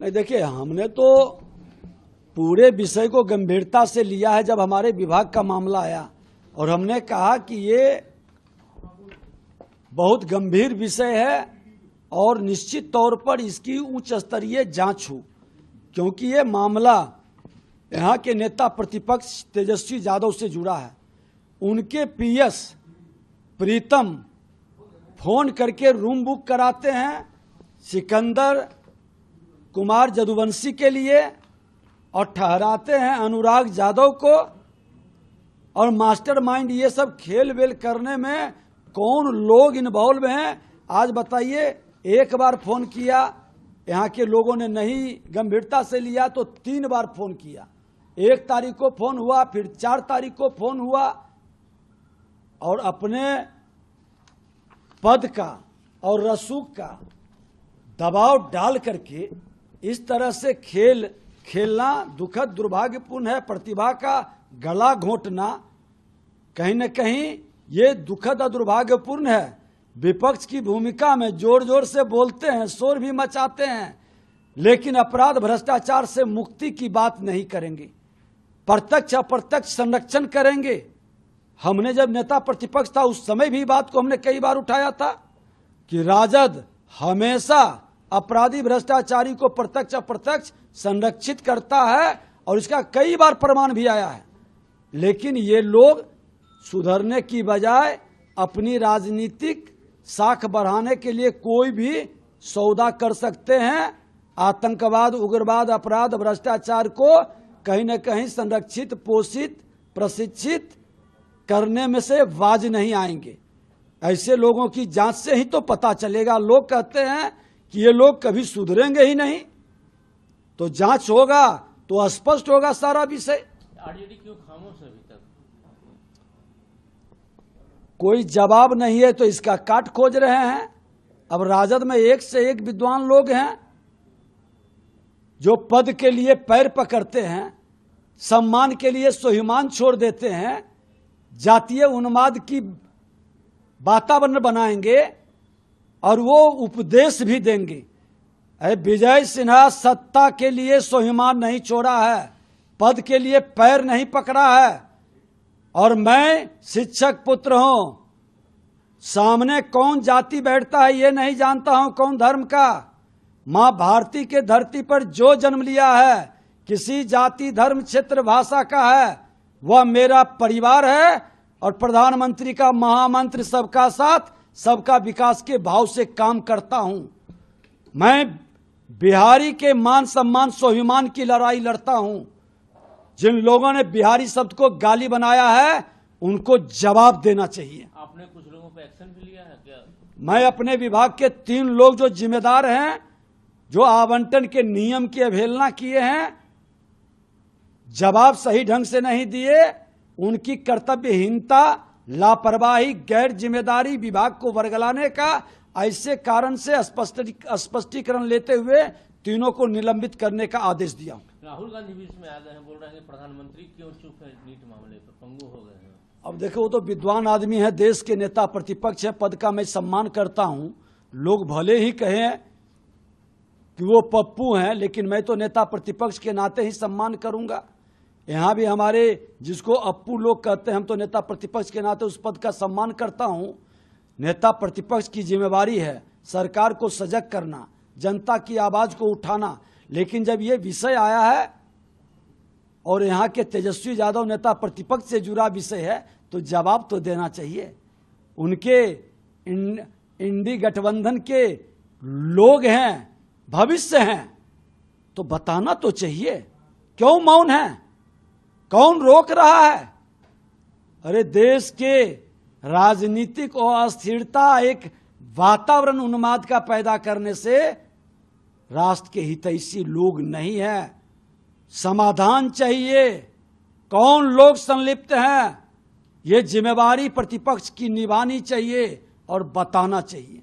नहीं, देखिए, हमने तो पूरे विषय को गंभीरता से लिया है जब हमारे विभाग का मामला आया, और हमने कहा कि ये बहुत गंभीर विषय है और निश्चित तौर पर इसकी उच्च स्तरीय जांच हो, क्योंकि ये मामला यहाँ के नेता प्रतिपक्ष तेजस्वी यादव से जुड़ा है। उनके पीएस प्रीतम फोन करके रूम बुक कराते हैं सिकंदर कुमार जदुवंशी के लिए और ठहराते हैं अनुराग यादव को, और मास्टरमाइंड ये सब खेल वेल करने में कौन लोग इन्वॉल्व हैं। आज बताइए, एक बार फोन किया, यहाँ के लोगों ने नहीं गंभीरता से लिया तो 3 बार फोन किया। 1 तारीख को फोन हुआ, फिर 4 तारीख को फोन हुआ, और अपने पद का और रसूख का दबाव डाल करके इस तरह से खेलना दुखद दुर्भाग्यपूर्ण है। प्रतिभा का गला घोंटना कहीं न कहीं ये दुखद और दुर्भाग्यपूर्ण है। विपक्ष की भूमिका में जोर जोर से बोलते हैं, शोर भी मचाते हैं, लेकिन अपराध भ्रष्टाचार से मुक्ति की बात नहीं करेंगे, प्रत्यक्ष अप्रत्यक्ष संरक्षण करेंगे। हमने जब नेता प्रतिपक्ष था उस समय भी बात को हमने कई बार उठाया था कि राजद हमेशा अपराधी भ्रष्टाचारी को प्रत्यक्ष अप्रत्यक्ष संरक्षित करता है, और इसका कई बार प्रमाण भी आया है। लेकिन ये लोग सुधरने की बजाय अपनी राजनीतिक साख बढ़ाने के लिए कोई भी सौदा कर सकते हैं। आतंकवाद, उग्रवाद, अपराध, भ्रष्टाचार को कहीं न कहीं संरक्षित, पोषित, प्रशिक्षित करने में से बाज नहीं आएंगे। ऐसे लोगों की जांच से ही तो पता चलेगा। लोग कहते हैं कि ये लोग कभी सुधरेंगे ही नहीं, तो जांच होगा तो स्पष्ट होगा सारा विषय। आरजेडी क्यों खामोश है अभी तक? कोई जवाब नहीं है तो इसका काट खोज रहे हैं। अब राजद में एक से एक विद्वान लोग हैं जो पद के लिए पैर पकड़ते हैं, सम्मान के लिए स्वाभिमान छोड़ देते हैं, जातीय उन्माद की वातावरण बनाएंगे और वो उपदेश भी देंगे। विजय सिन्हा सत्ता के लिए स्वाभिमान नहीं छोड़ा है, पद के लिए पैर नहीं पकड़ा है, और मैं शिक्षक पुत्र हूं। सामने कौन जाति बैठता है ये नहीं जानता हूं, कौन धर्म का। मां भारती के धरती पर जो जन्म लिया है, किसी जाति, धर्म, क्षेत्र, भाषा का है, वह मेरा परिवार है, और प्रधानमंत्री का महामंत्र सबका साथ सबका विकास के भाव से काम करता हूं। मैं बिहारी के मान सम्मान स्वाभिमान की लड़ाई लड़ता हूं। जिन लोगों ने बिहारी शब्द को गाली बनाया है उनको जवाब देना चाहिए। आपने कुछ लोगों पे एक्शन भी लिया है क्या? मैं अपने विभाग के 3 लोग जो जिम्मेदार हैं, जो आवंटन के नियम की अवहेलना किए हैं, जवाब सही ढंग से नहीं दिए, उनकी कर्तव्यहीनता, लापरवाही, गैर जिम्मेदारी, विभाग को वर्गलाने का, ऐसे कारण से स्पष्टीकरण लेते हुए तीनों को निलंबित करने का आदेश दिया। राहुल गांधी भी इसमें आ गए हैं, बोल रहे हैं कि प्रधानमंत्री क्यों चुप है नीट मामले पर, पंगु हो गए हैं। अब देखो, वो तो विद्वान आदमी है, देश के नेता प्रतिपक्ष है, पद का मैं सम्मान करता हूं। लोग भले ही कहें कि वो पप्पू हैं, लेकिन मैं तो नेता प्रतिपक्ष के नाते ही सम्मान करूंगा। यहां भी हमारे जिसको अप्पू लोग कहते हैं, हम तो नेता प्रतिपक्ष के नाते उस पद का सम्मान करता हूं। नेता प्रतिपक्ष की जिम्मेवारी है सरकार को सजग करना, जनता की आवाज को उठाना, लेकिन जब ये विषय आया है और यहाँ के तेजस्वी यादव नेता प्रतिपक्ष से जुड़ा विषय है तो जवाब तो देना चाहिए। उनके इंडी गठबंधन के लोग हैं, भविष्य हैं, तो बताना तो चाहिए। क्यों मौन है? कौन रोक रहा है? अरे देश के राजनीतिक अस्थिरता एक वातावरण उन्माद का पैदा करने से राष्ट्र के हितैषी लोग नहीं है। समाधान चाहिए। कौन लोग संलिप्त हैं, ये जिम्मेवारी प्रतिपक्ष की निभानी चाहिए और बताना चाहिए।